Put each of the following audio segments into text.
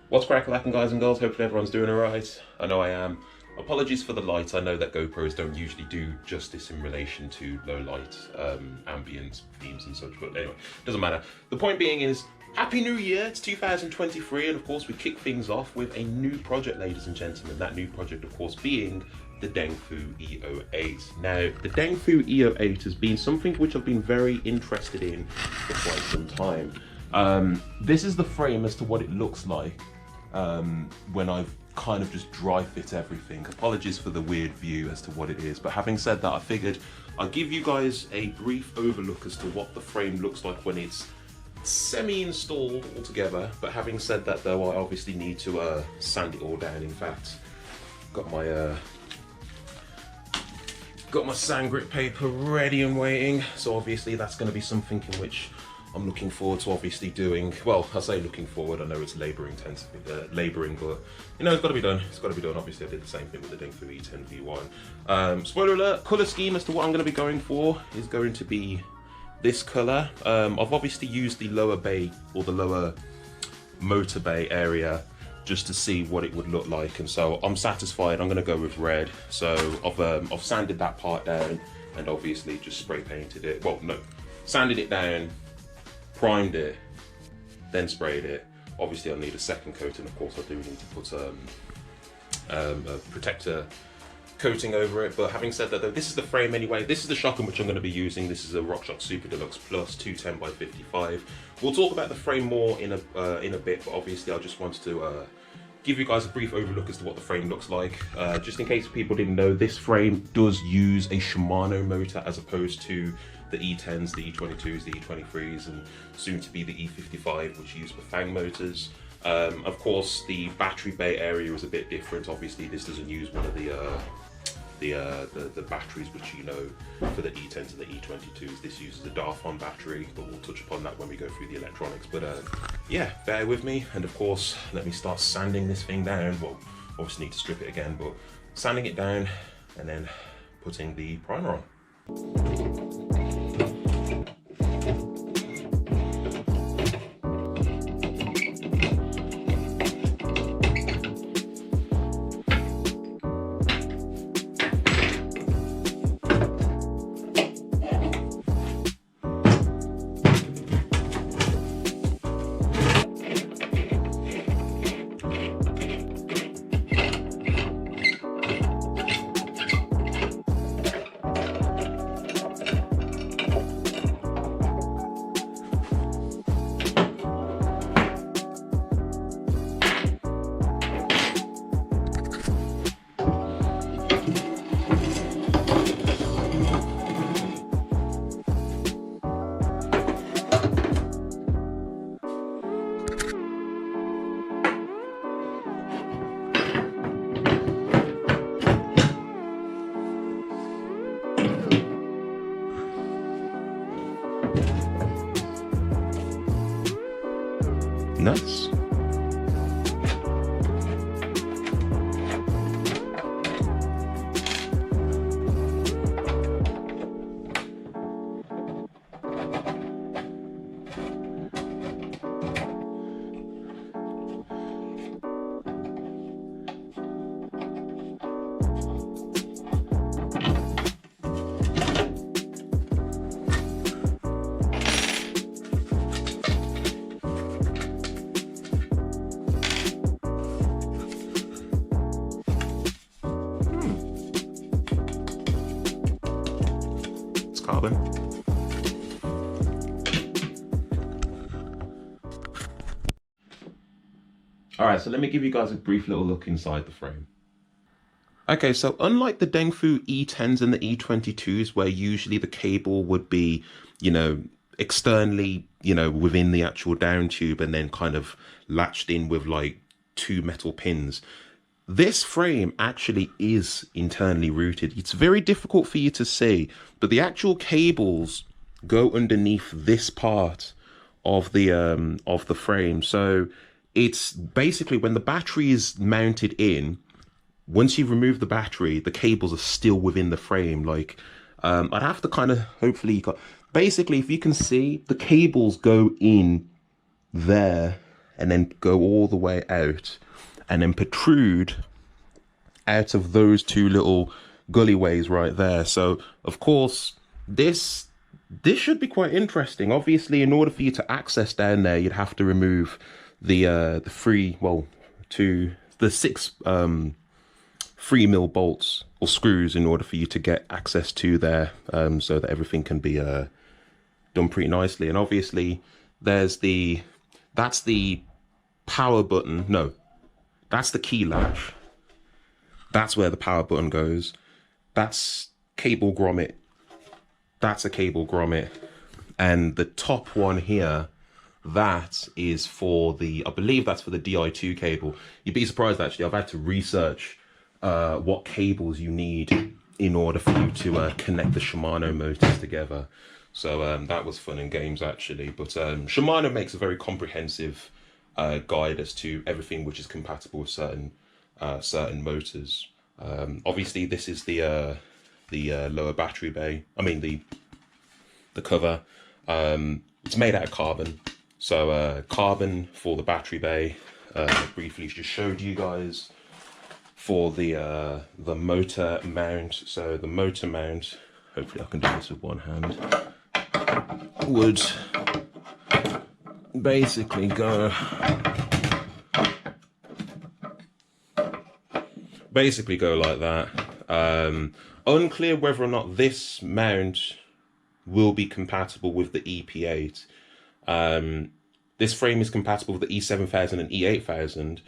What's crackalacking, guys and girls? Hopefully everyone's doing alright. I know I am. Apologies for the light. I know that GoPros don't usually do justice in relation to low light, ambient themes and such, but anyway, doesn't matter. The point being is, Happy New Year, it's 2023, and of course we kick things off with a new project, ladies and gentlemen. That new project, of course, being the Dengfu E08. Now, the Dengfu E08 has been something which I've been very interested in for quite some time. This is the frame as to what it looks like when I've kind of just dry fit everything. Apologies for the weird view as to what it is, but having said that, I figured I'll give you guys a brief overlook as to what the frame looks like when it's semi-installed altogether. But having said that though, I obviously need to sand it all down. In fact, got my sand grit paper ready and waiting, so obviously that's going to be something in which I'm looking forward to obviously doing. Well, I say looking forward, I know it's labouring intensive, labouring, but you know, it's got to be done. It's got to be done. Obviously I did the same thing with the Dengfu E10 V1. Spoiler alert, colour scheme as to what I'm going to be going for is going to be this colour. I've obviously used the lower bay, or the lower motor bay area, just to see what it would look like, and so I'm satisfied. I'm going to go with red. So I've sanded that part down and obviously just spray painted it. Well, no, sanded it down, primed it, then sprayed it. Obviously I'll need a second coat, and of course I do need to put a protector coating over it. But having said that though, this is the frame anyway. This is the shock in which I'm going to be using. This is a RockShox Super Deluxe Plus 210 by 55. We'll talk about the frame more in a bit, but obviously I just wanted to give you guys a brief overlook as to what the frame looks like. Just in case people didn't know, this frame does use a Shimano motor as opposed to the E10s, the E22s, the E23s, and soon to be the E55, which use Bafang motors. Of course, the battery bay area is a bit different. Obviously, this doesn't use one of the batteries which you know for the E10s and the E22s. This uses a Darfon battery, but we'll touch upon that when we go through the electronics. But yeah, bear with me, and of course, let me start sanding this thing down. Well, obviously need to strip it again, but sanding it down and then putting the primer on. Nice. Carbon. Alright, so let me give you guys a brief little look inside the frame. Okay, so unlike the Dengfu E10s and the E22s, where usually the cable would be, you know, externally, you know, within the actual down tube and then kind of latched in with like two metal pins, this frame actually is internally routed. It's very difficult for you to see, but the actual cables go underneath this part of the frame. So it's basically when the battery is mounted in, once you remove the battery, the cables are still within the frame. Like I'd have to kind of basically, if you can see, the cables go in there and then go all the way out and then protrude out of those two little gullyways right there. So of course this should be quite interesting. Obviously, in order for you to access down there, you'd have to remove the six 3mm bolts or screws in order for you to get access to there, so that everything can be done pretty nicely. And obviously that's the power button. No, that's the key latch. That's where the power button goes. That's cable grommet. That's a cable grommet. And the top one here, that is for the, I believe that's for the Di2 cable. You'd be surprised actually, I've had to research what cables you need in order for you to connect the Shimano motors together. So that was fun and games actually. But Shimano makes a very comprehensive guide as to everything which is compatible with certain motors. Obviously this is the lower battery bay, I mean the cover. It's made out of carbon, so carbon for the battery bay. Briefly just showed you guys for the motor mount. So the motor mount, hopefully I can do this with one hand, would basically go like that. Unclear whether or not this mount will be compatible with the EP8. This frame is compatible with the E7000 and E8000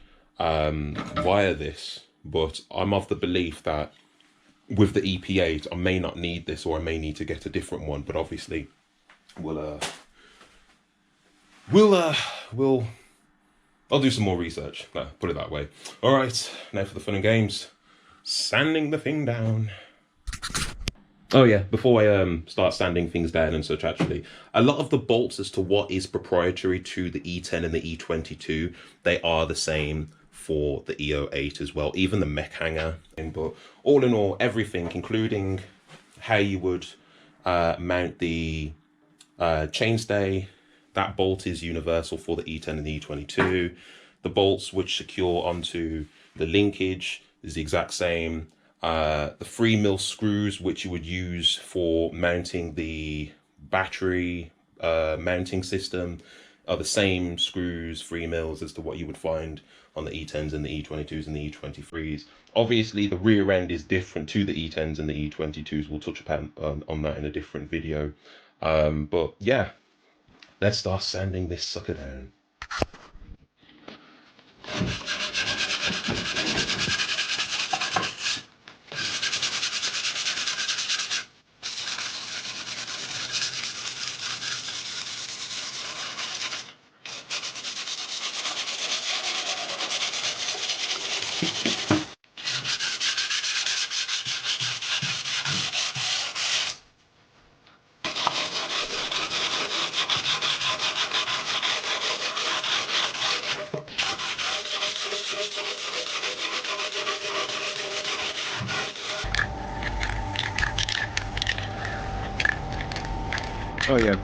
via this, but I'm of the belief that with the EP8 I may not need this, or I may need to get a different one. But obviously I'll do some more research, put it that way. All right, now for the fun and games. Sanding the thing down. Oh yeah, before I start sanding things down and such, actually, a lot of the bolts as to what is proprietary to the E10 and the E22, they are the same for the E08 as well, even the mech hanger. But all in all, everything, including how you would mount the chainstay, that bolt is universal for the E10 and the E22. The bolts which secure onto the linkage is the exact same. The 3mm screws which you would use for mounting the battery mounting system are the same screws, 3mm, as to what you would find on the E10s and the E22s and the E23s. Obviously the rear end is different to the E10s and the E22s. We'll touch upon on that in a different video. But yeah, let's start sanding this sucker down. Oh yeah,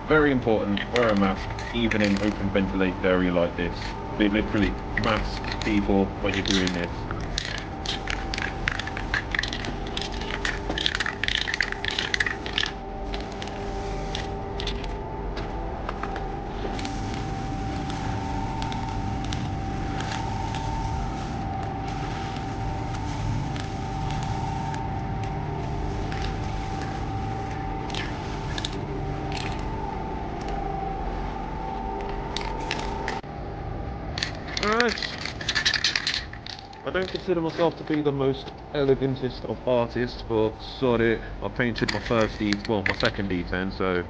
very important, wear a mask, even in open ventilated area like this. They literally mask people when you're doing this. Alright, I don't consider myself to be the most elegantest of artists, but sod it, I painted my second E10, so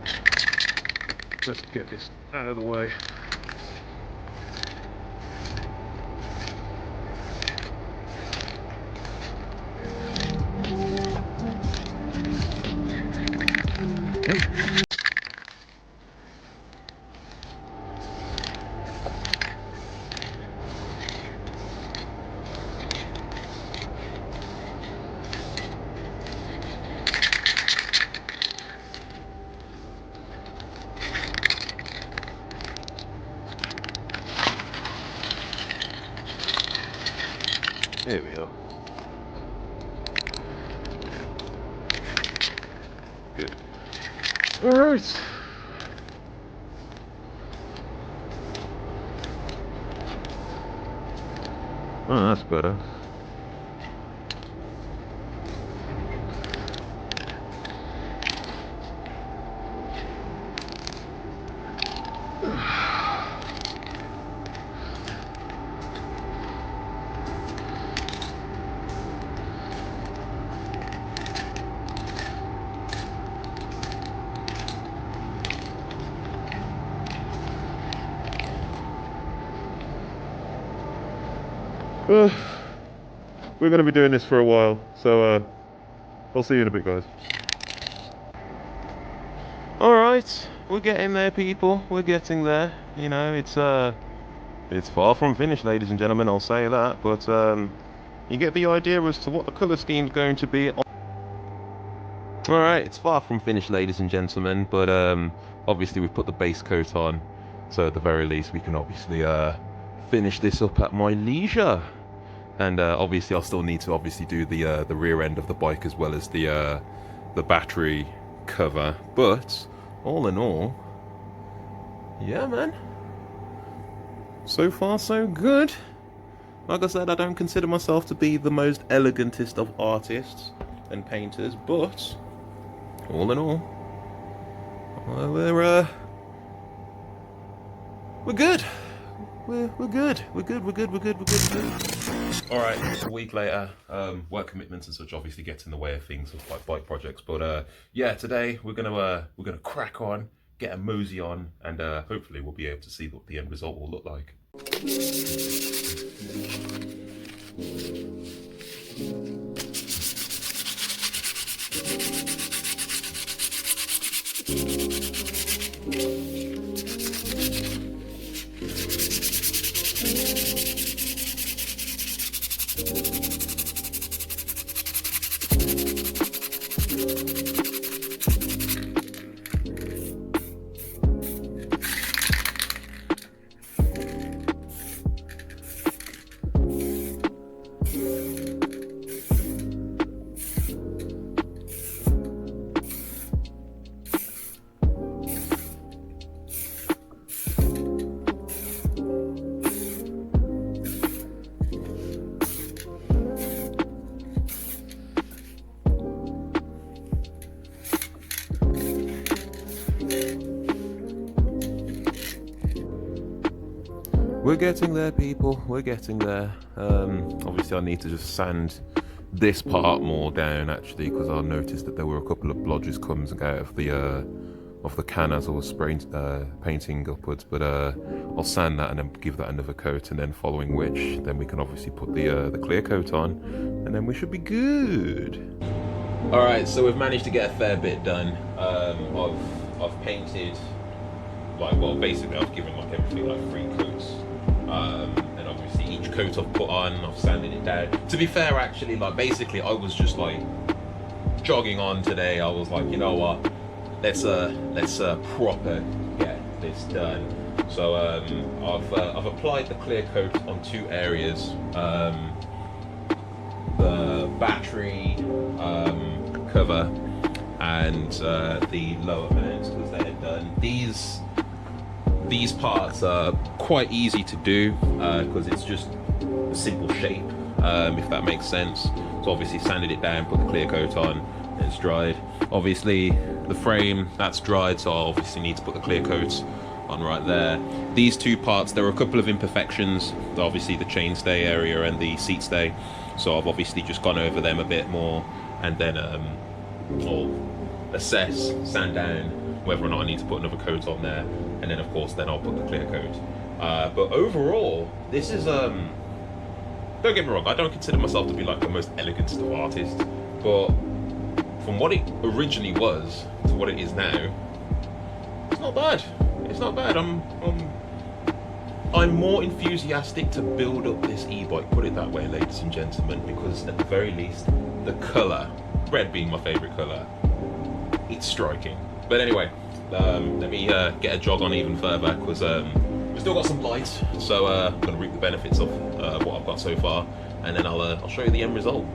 let's get this out of the way. Here we are. Good. Alright. Oh, that's better. We're going to be doing this for a while, so I'll see you in a bit, guys. Alright, we're getting there, people. We're getting there. You know, it's far from finished, ladies and gentlemen, I'll say that, but you get the idea as to what the colour scheme's going to be. Alright, it's far from finished, ladies and gentlemen, but obviously we've put the base coat on, so at the very least we can obviously finish this up at my leisure. And obviously I'll still need to obviously do the rear end of the bike as well as the battery cover, but all in all, yeah, man, so far so good. Like I said, I don't consider myself to be the most elegantest of artists and painters, but all in all, we're good. We're good. Alright, a week later, work commitments and such obviously get in the way of things with like bike projects, but yeah, today we're gonna crack on, get a mosey on, and hopefully we'll be able to see what the end result will look like. We're getting there, people, we're getting there. Obviously I need to just sand this part more down actually, because I noticed that there were a couple of blodges coming out of the can as I was painting upwards, but I'll sand that and then give that another coat, and then following which then we can obviously put the clear coat on, and then we should be good. Alright, so we've managed to get a fair bit done. I've painted, like, well, basically I've given like everything like 3 coats, and obviously each coat I've put on, I've sanded it down. To be fair, actually, like, basically I was just like jogging on today. I was like, you know what, let's proper get this done. So I've applied the clear coat on 2 areas, the battery cover and the lower mounts, because they're done. These parts are quite easy to do because it's just a simple shape, if that makes sense. So obviously sanded it down, put the clear coat on, and it's dried. Obviously the frame, that's dried, so I obviously need to put the clear coat on right there. These 2 parts, there are a couple of imperfections, obviously the chainstay area and the seat stay, so I've obviously just gone over them a bit more, and then I'll assess, sand down whether or not I need to put another coat on there, and then of course then I'll put the clear coat. But overall, this is don't get me wrong, I don't consider myself to be like the most elegant of artists, but from what it originally was to what it is now, it's not bad. It's not bad. I'm more enthusiastic to build up this e-bike, put it that way, ladies and gentlemen, because at the very least, the colour, red being my favourite colour, it's striking. But anyway, let me get a jog on even further, because we've still got some light, so I'm going to reap the benefits of what I've got so far, and then I'll show you the end result.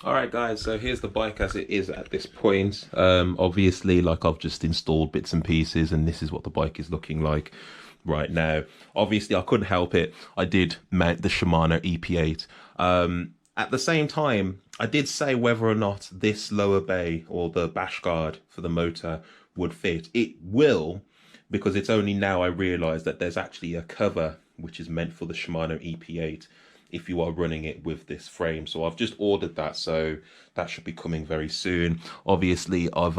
Alright guys, so here's the bike as it is at this point. Obviously, like, I've just installed bits and pieces, and this is what the bike is looking like right now. Obviously, I couldn't help it. I did mount the Shimano EP8. At the same time, I did say whether or not this lower bay or the bash guard for the motor would fit. It will, because it's only now I realise that there's actually a cover which is meant for the Shimano EP8 if you are running it with this frame. So I've just ordered that, so that should be coming very soon. Obviously, I've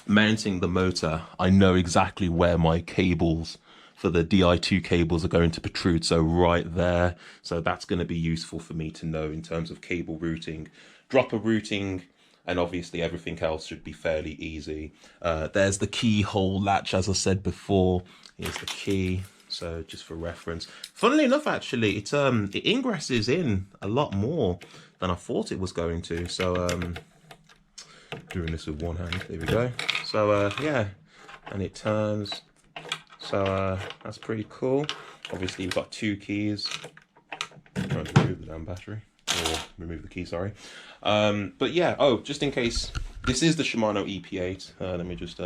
mounting the motor, I know exactly where my cables for the Di2 cables are going to protrude, so right there. So that's going to be useful for me to know in terms of cable routing, dropper routing, and obviously everything else should be fairly easy. There's the keyhole latch, as I said before. Here's the key. So just for reference, funnily enough, actually, it ingresses in a lot more than I thought it was going to. So doing this with one hand, there we go. So yeah, and it turns. So that's pretty cool. Obviously, you've got two keys. I'm trying to remove the damn battery, or remove the key, sorry. But yeah, oh, just in case, this is the Shimano EP8. Let me just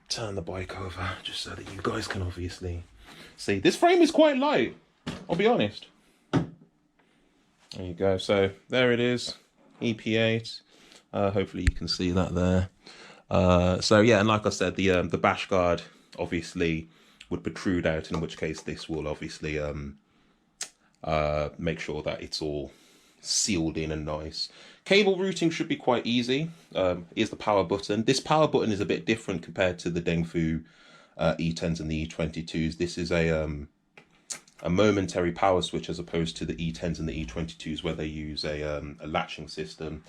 turn the bike over just so that you guys can obviously see. This frame is quite light, I'll be honest. There you go. So there it is, EP8. Hopefully you can see that there. So yeah, and like I said, the bash guard obviously would protrude out, in which case this will obviously make sure that it's all sealed in and nice. Cable routing should be quite easy. Here's the power button. This power button is a bit different compared to the Dengfu E10s and the E22s. This is a momentary power switch, as opposed to the E10s and the E22s where they use a latching system.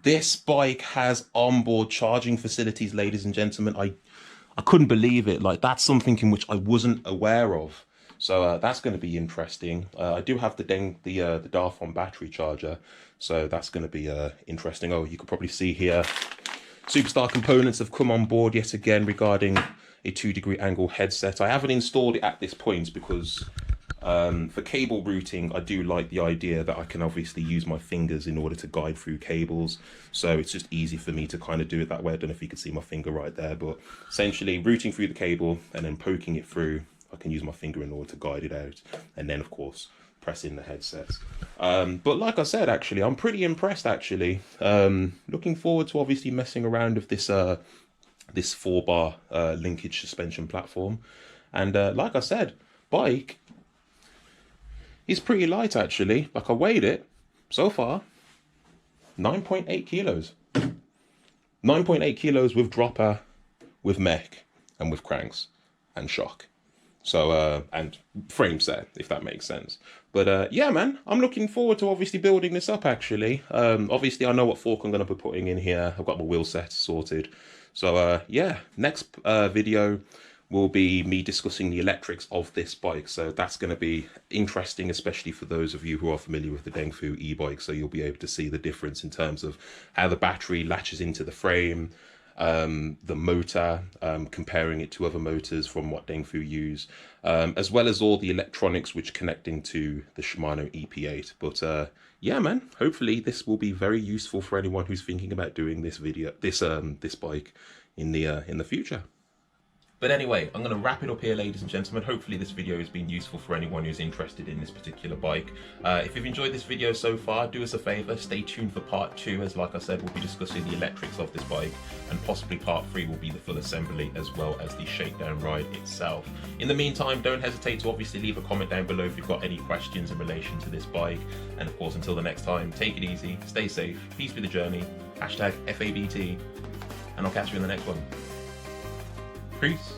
This bike has onboard charging facilities, ladies and gentlemen. I couldn't believe it. Like, that's something in which I wasn't aware of. So that's going to be interesting. I do have the Darfon battery charger, so that's going to be interesting. Oh, you could probably see here, Superstar components have come on board yet again regarding a 2-degree angle headset. I haven't installed it at this point because for cable routing, I do like the idea that I can obviously use my fingers in order to guide through cables. So it's just easy for me to kind of do it that way. I don't know if you can see my finger right there, but essentially routing through the cable and then poking it through, I can use my finger in order to guide it out. And then, of course, press in the headsets. But like I said, actually, I'm pretty impressed, actually. Looking forward to obviously messing around with this this 4-bar linkage suspension platform. And like I said, bike is pretty light, actually. Like, I weighed it so far, 9.8 kilos. 9.8 kilos with dropper, with mech, and with cranks and shock. So and frame set, if that makes sense. But yeah, man, I'm looking forward to obviously building this up, actually. Obviously, I know what fork I'm going to be putting in here. I've got my wheel set sorted. So yeah, next video will be me discussing the electrics of this bike. So that's going to be interesting, especially for those of you who are familiar with the Dengfu e-bike. So you'll be able to see the difference in terms of how the battery latches into the frame, the motor, comparing it to other motors from what Dengfu use, as well as all the electronics which connect into the Shimano EP8. But yeah, man, hopefully this will be very useful for anyone who's thinking about doing this bike in the future. But anyway, I'm going to wrap it up here, ladies and gentlemen. Hopefully this video has been useful for anyone who's interested in this particular bike. If you've enjoyed this video so far, do us a favour, stay tuned for part 2, as like I said, we'll be discussing the electrics of this bike, and possibly part 3 will be the full assembly as well as the shakedown ride itself. In the meantime, don't hesitate to obviously leave a comment down below if you've got any questions in relation to this bike. And of course, until the next time, take it easy, stay safe, peace be the journey, #FABT, and I'll catch you in the next one. Peace.